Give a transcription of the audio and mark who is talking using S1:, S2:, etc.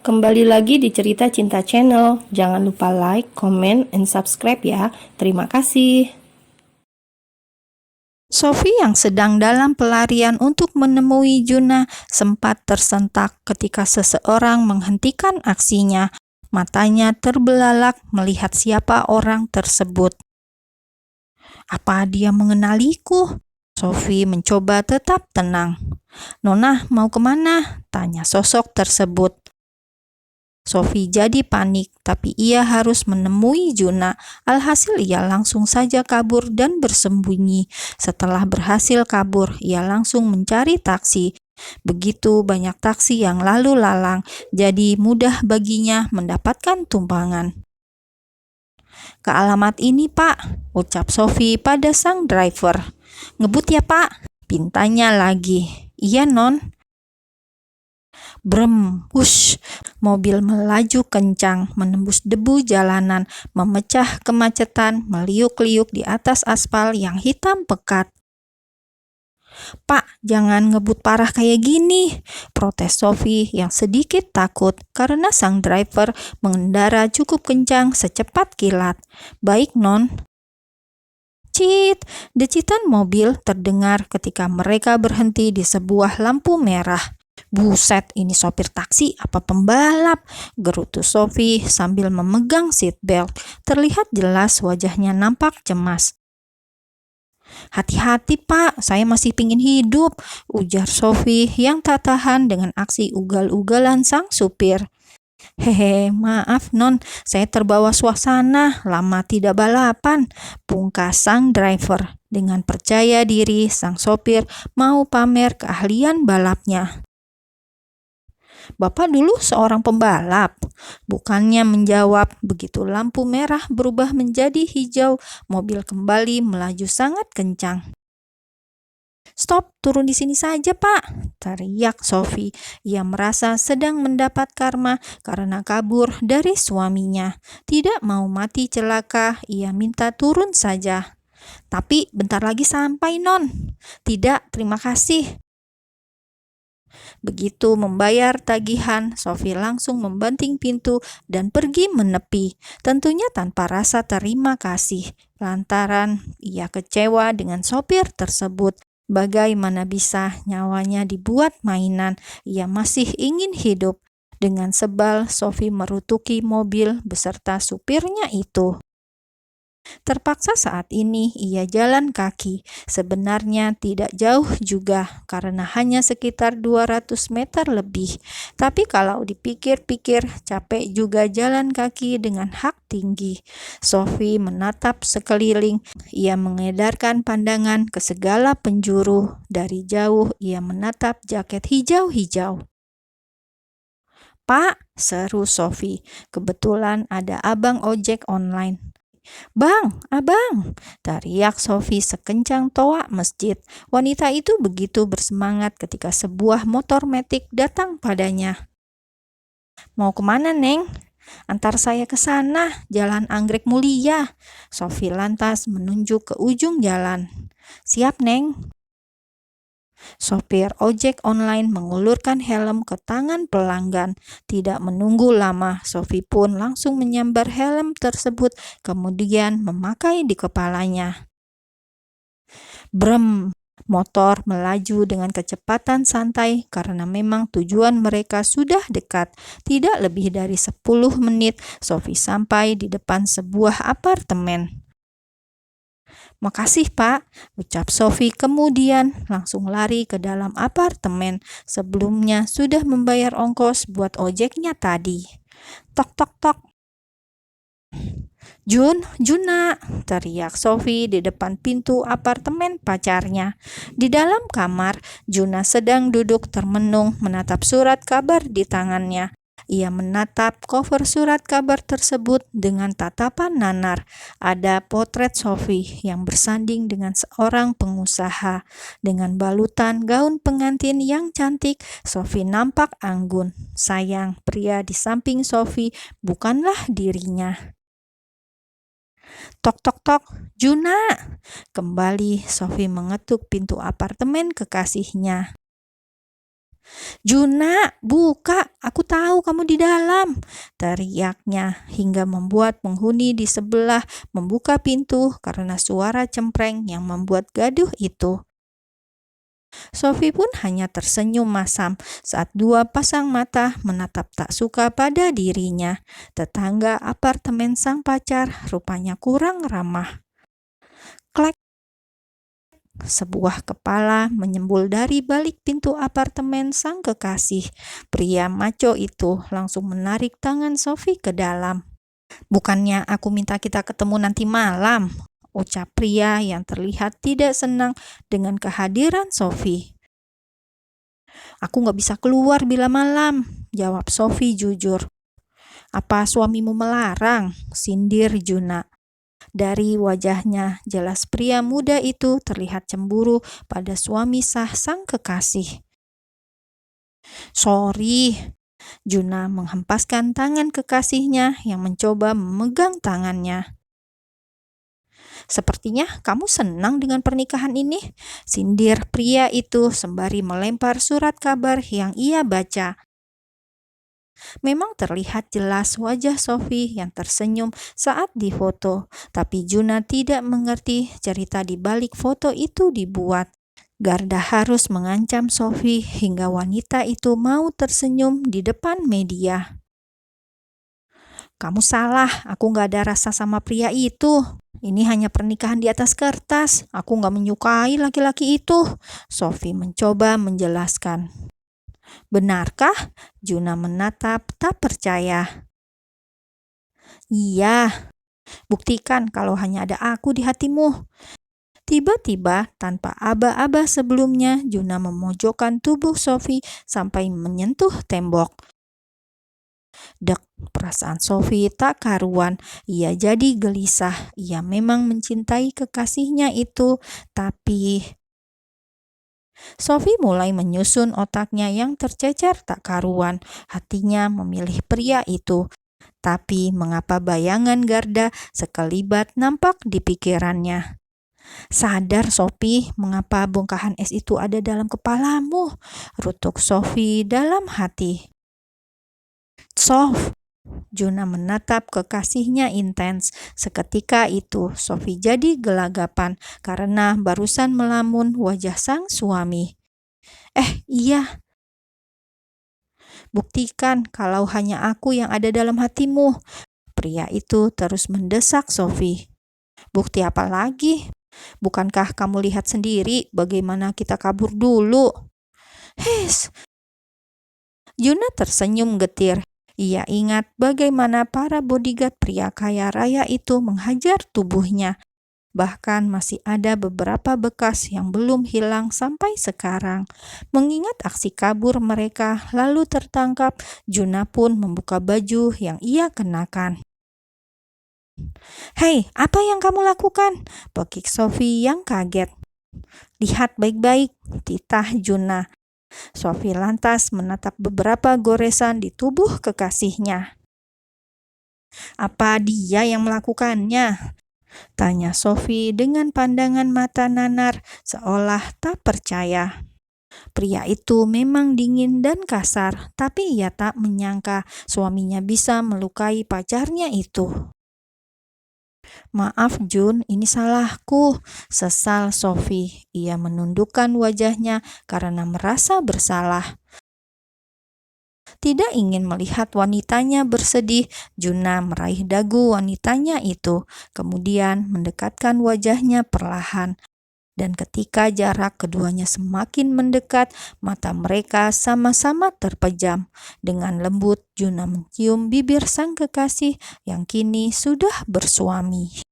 S1: Kembali lagi di Cerita Cinta Channel. Jangan lupa like, comment, and subscribe ya. Terima kasih.
S2: Sophie yang sedang dalam pelarian untuk menemui Juna sempat tersentak ketika seseorang menghentikan aksinya. Matanya terbelalak melihat siapa orang tersebut. Apa dia mengenaliku? Sophie mencoba tetap tenang. "Nona, mau kemana?" tanya sosok tersebut. Sophie jadi panik, tapi ia harus menemui Juna. Alhasil ia langsung saja kabur dan bersembunyi. Setelah berhasil kabur, ia langsung mencari taksi. Begitu banyak taksi yang lalu lalang, jadi mudah baginya mendapatkan tumpangan. "Ke alamat ini, Pak," ucap Sophie pada sang driver. "Ngebut ya, Pak?" pintanya lagi. "Iya, Non." Brem, wush, mobil melaju kencang, menembus debu jalanan, memecah kemacetan, meliuk-liuk di atas aspal yang hitam pekat. "Pak, jangan ngebut parah kayak gini," protes Sophie yang sedikit takut karena sang driver mengendara cukup kencang secepat kilat. "Baik, Non." Cit, decitan mobil terdengar ketika mereka berhenti di sebuah lampu merah. "Buset, ini sopir taksi apa pembalap?" gerutu Sophie sambil memegang seat belt. Terlihat jelas wajahnya nampak cemas. "Hati-hati, Pak, saya masih pingin hidup," ujar Sophie yang tak tahan dengan aksi ugal-ugalan sang supir. "Hehe, maaf Non, saya terbawa suasana, lama tidak balapan," pungkas sang driver. Dengan percaya diri, sang sopir mau pamer keahlian balapnya. "Bapak dulu seorang pembalap," bukannya menjawab. Begitu lampu merah berubah menjadi hijau, mobil kembali melaju sangat kencang. "Stop, turun di sini saja, Pak," teriak Sophie. Ia merasa sedang mendapat karma karena kabur dari suaminya. Tidak mau mati celaka, ia minta turun saja. "Tapi bentar lagi sampai, Non." "Tidak, terima kasih." Begitu membayar tagihan, Sophie langsung membanting pintu dan pergi menepi, tentunya tanpa rasa terima kasih, lantaran ia kecewa dengan sopir tersebut. Bagaimana bisa nyawanya dibuat mainan? Ia masih ingin hidup. Dengan sebal, Sophie merutuki mobil beserta supirnya itu. Terpaksa saat ini ia jalan kaki. Sebenarnya tidak jauh juga karena hanya sekitar 200 meter lebih. Tapi kalau dipikir-pikir, capek juga jalan kaki dengan hak tinggi. Sophie menatap sekeliling. Ia mengedarkan pandangan ke segala penjuru. Dari jauh ia menatap jaket hijau-hijau. "Pak," seru Sophie. Kebetulan ada abang ojek online. "Bang, abang!" teriak Sophie sekencang toa masjid. Wanita itu begitu bersemangat ketika sebuah motor metik datang padanya. "Mau kemana, Neng?" "Antar saya ke sana, Jalan Anggrek Mulia." Sophie lantas menunjuk ke ujung jalan. "Siap, Neng." Sopir ojek online mengulurkan helm ke tangan pelanggan. Tidak menunggu lama, Sophie pun langsung menyambar helm tersebut, kemudian memakai di kepalanya. Brem, motor melaju dengan kecepatan santai karena memang tujuan mereka sudah dekat. Tidak lebih dari 10 menit, Sophie sampai di depan sebuah apartemen. "Makasih, Pak," ucap Sophie kemudian langsung lari ke dalam apartemen. Sebelumnya sudah membayar ongkos buat ojeknya tadi. Tok tok tok. Juna," teriak Sophie di depan pintu apartemen pacarnya. Di dalam kamar, Juna sedang duduk termenung menatap surat kabar di tangannya. Ia menatap cover surat kabar tersebut dengan tatapan nanar. Ada potret Sophie yang bersanding dengan seorang pengusaha. Dengan balutan gaun pengantin yang cantik, Sophie nampak anggun. Sayang, pria di samping Sophie bukanlah dirinya. Tok tok tok, "Juna!" Kembali Sophie mengetuk pintu apartemen kekasihnya. "Juna, buka, aku tahu kamu di dalam," teriaknya hingga membuat penghuni di sebelah membuka pintu karena suara cempreng yang membuat gaduh itu. Sophie pun hanya tersenyum masam saat dua pasang mata menatap tak suka pada dirinya. Tetangga apartemen sang pacar rupanya kurang ramah. Klek, sebuah kepala menyembul dari balik pintu apartemen sang kekasih. Pria maco itu langsung menarik tangan Sophie ke dalam. "Bukannya aku minta kita ketemu nanti malam," ucap pria yang terlihat tidak senang dengan kehadiran Sophie. "Aku nggak bisa keluar bila malam," jawab Sophie jujur. "Apa suamimu melarang?" sindir Juna. Dari wajahnya, jelas pria muda itu terlihat cemburu pada suami sah sang kekasih. "Sorry," Juna menghempaskan tangan kekasihnya yang mencoba memegang tangannya. "Sepertinya kamu senang dengan pernikahan ini," sindir pria itu sembari melempar surat kabar yang ia baca. Memang terlihat jelas wajah Sophie yang tersenyum saat difoto, tapi Juna tidak mengerti cerita di balik foto itu dibuat. Garda harus mengancam Sophie hingga wanita itu mau tersenyum di depan media. "Kamu salah, aku nggak ada rasa sama pria itu. Ini hanya pernikahan di atas kertas. Aku nggak menyukai laki-laki itu," Sophie mencoba menjelaskan. "Benarkah?" Juna menatap tak percaya. "Iya, buktikan kalau hanya ada aku di hatimu." Tiba-tiba, tanpa aba-aba sebelumnya, Juna memojokkan tubuh Sophie sampai menyentuh tembok. Dek, perasaan Sophie tak karuan. Ia jadi gelisah. Ia memang mencintai kekasihnya itu, tapi Sophie mulai menyusun otaknya yang tercecer tak karuan. Hatinya memilih pria itu. Tapi mengapa bayangan Garda sekelibat nampak di pikirannya? "Sadar, Sophie, mengapa bongkahan es itu ada dalam kepalamu?" rutuk Sophie dalam hati. "Soph," Juna menatap kekasihnya intens. Seketika itu, Sophie jadi gelagapan karena barusan melamun wajah sang suami. Iya, buktikan kalau hanya aku yang ada dalam hatimu." Pria itu terus mendesak Sophie. "Bukti apa lagi? Bukankah kamu lihat sendiri bagaimana kita kabur dulu?" "Hes!" Juna tersenyum getir. Ia ingat bagaimana para bodyguard pria kaya raya itu menghajar tubuhnya. Bahkan masih ada beberapa bekas yang belum hilang sampai sekarang. Mengingat aksi kabur mereka lalu tertangkap, Juna pun membuka baju yang ia kenakan. "Hei, apa yang kamu lakukan?" pekik Sophie yang kaget. "Lihat baik-baik," titah Juna. Sophie lantas menatap beberapa goresan di tubuh kekasihnya. "Apa dia yang melakukannya?" tanya Sophie dengan pandangan mata nanar seolah tak percaya. Pria itu memang dingin dan kasar, tapi ia tak menyangka suaminya bisa melukai pacarnya itu. "Maaf Jun, ini salahku," sesal Sophie. Ia menundukkan wajahnya karena merasa bersalah. Tidak ingin melihat wanitanya bersedih, Juna meraih dagu wanitanya itu, kemudian mendekatkan wajahnya perlahan. Dan ketika jarak keduanya semakin mendekat, mata mereka sama-sama terpejam. Dengan lembut, Juna mencium bibir sang kekasih yang kini sudah bersuami.